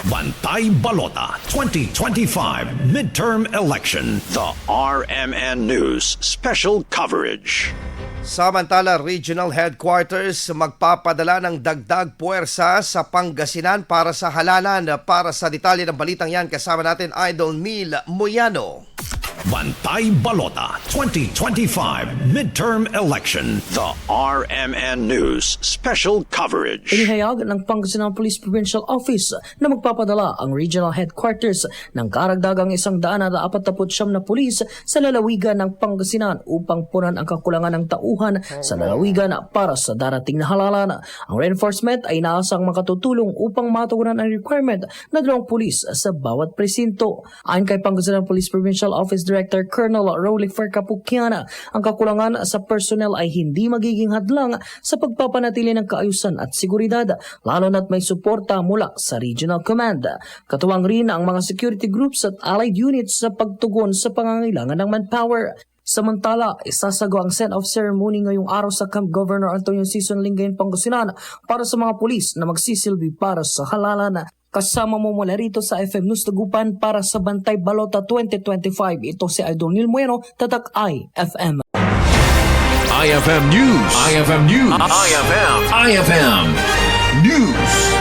Bantay Balota 2025 Midterm Election. The RMN News Special Coverage. Samantala, Regional Headquarters magpapadala ng Dagdag-Puwersa sa Pangasinan para sa Halalan. Para sa detalye ng balitang yan, kasama natin Idol Neil Moyano. Bantay Balota 2025 Midterm Election. The RMN News Special Coverage. Inihayag ng Pangasinan Police Provincial Office na magpapadala ang Regional Headquarters ng karagdagang 149 na pulis sa lalawigan ng Pangasinan upang punan ang kakulangan ng tauhan sa lalawigan para sa darating na halalan. Ang reinforcement ay inaasang makatutulong upang matugunan ang requirement na 2 pulis sa bawat presinto. Ayon kay Pangasinan Police Provincial Office Director Colonel Rolifer Capukiana, ang kakulangan sa personnel ay hindi magiging hadlang sa pagpapanatili ng kaayusan at seguridad, lalo na't may suporta mula sa Regional Command. Katuwang rin ang mga security groups at allied units sa pagtugon sa pangangailangan ng manpower. Samantala, isasagawa ang send-off ceremony ngayong araw sa Camp Governor Antonio Sison Lingayen, Pangasinan para sa mga pulis na magsisilbi para sa halalan. Kasama mo mula rito sa FM News Tagupan para sa Bantay Balota 2025. Ito si Idol Neil Moyano, Tatak IFM. IFM News. IFM News. IFM News.